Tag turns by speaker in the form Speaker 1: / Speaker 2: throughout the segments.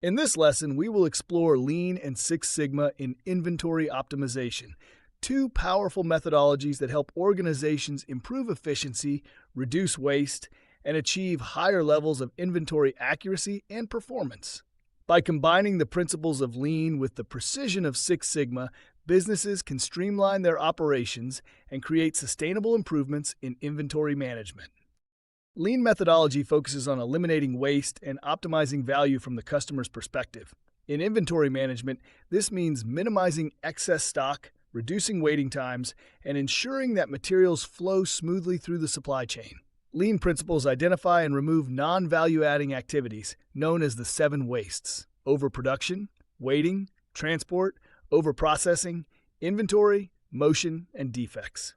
Speaker 1: In this lesson, we will explore Lean and Six Sigma in inventory optimization, two powerful methodologies that help organizations improve efficiency, reduce waste, and achieve higher levels of inventory accuracy and performance. By combining the principles of Lean with the precision of Six Sigma, businesses can streamline their operations and create sustainable improvements in inventory management. Lean methodology focuses on eliminating waste and optimizing value from the customer's perspective. In inventory management, this means minimizing excess stock, reducing waiting times, and ensuring that materials flow smoothly through the supply chain. Lean principles identify and remove non-value-adding activities, known as the 7 wastes: overproduction, waiting, transport, overprocessing, inventory, motion, and defects.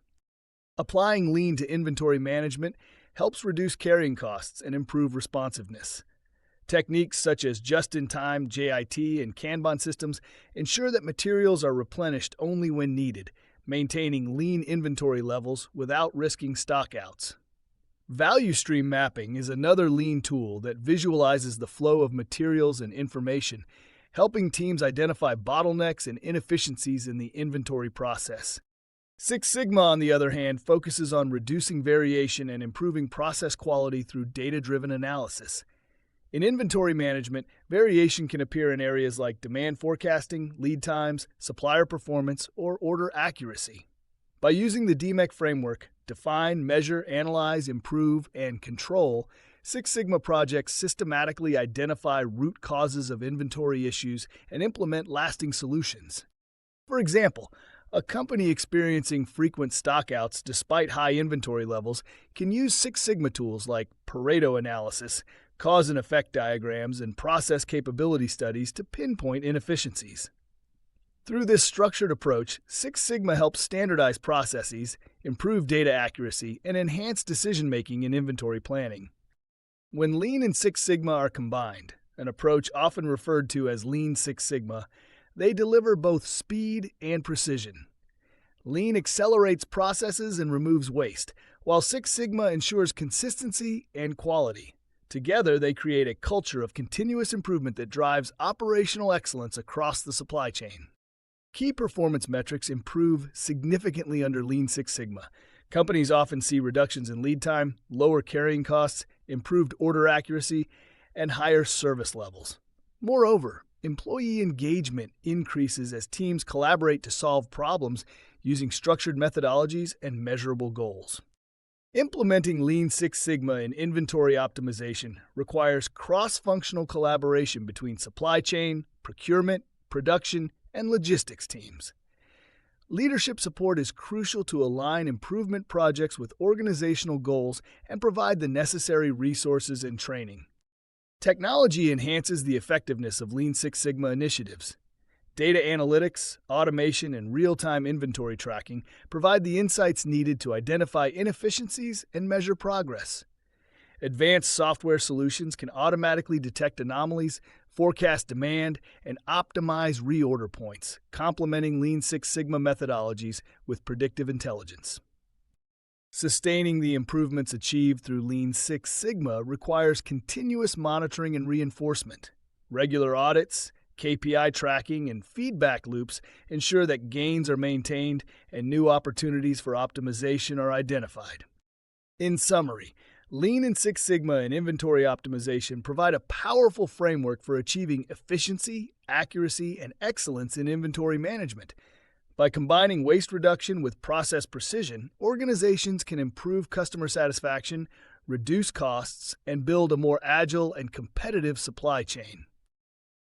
Speaker 1: Applying Lean to inventory management helps reduce carrying costs and improve responsiveness. Techniques such as just-in-time JIT and Kanban systems ensure that materials are replenished only when needed, maintaining lean inventory levels without risking stockouts. Value stream mapping is another Lean tool that visualizes the flow of materials and information, helping teams identify bottlenecks and inefficiencies in the inventory process. Six Sigma, on the other hand, focuses on reducing variation and improving process quality through data-driven analysis. In inventory management, variation can appear in areas like demand forecasting, lead times, supplier performance, or order accuracy. By using the DMEC framework, define, measure, analyze, improve, and control, Six Sigma projects systematically identify root causes of inventory issues and implement lasting solutions. For example, a company experiencing frequent stockouts despite high inventory levels can use Six Sigma tools like Pareto analysis, cause and effect diagrams, and process capability studies to pinpoint inefficiencies. Through this structured approach, Six Sigma helps standardize processes, improve data accuracy, and enhance decision-making in inventory planning. When Lean and Six Sigma are combined, an approach often referred to as Lean Six Sigma, they deliver both speed and precision. Lean accelerates processes and removes waste, while Six Sigma ensures consistency and quality. Together, they create a culture of continuous improvement that drives operational excellence across the supply chain. Key performance metrics improve significantly under Lean Six Sigma. Companies often see reductions in lead time, lower carrying costs, improved order accuracy, and higher service levels. Moreover, employee engagement increases as teams collaborate to solve problems using structured methodologies and measurable goals. Implementing Lean Six Sigma in inventory optimization requires cross-functional collaboration between supply chain, procurement, production, and logistics teams. Leadership support is crucial to align improvement projects with organizational goals and provide the necessary resources and training. Technology enhances the effectiveness of Lean Six Sigma initiatives. Data analytics, automation, and real-time inventory tracking provide the insights needed to identify inefficiencies and measure progress. Advanced software solutions can automatically detect anomalies, forecast demand, and optimize reorder points, complementing Lean Six Sigma methodologies with predictive intelligence. Sustaining the improvements achieved through Lean Six Sigma requires continuous monitoring and reinforcement. Regular audits, KPI tracking, and feedback loops ensure that gains are maintained and new opportunities for optimization are identified. In summary, Lean and Six Sigma in inventory optimization provide a powerful framework for achieving efficiency, accuracy, and excellence in inventory management. By combining waste reduction with process precision, organizations can improve customer satisfaction, reduce costs, and build a more agile and competitive supply chain.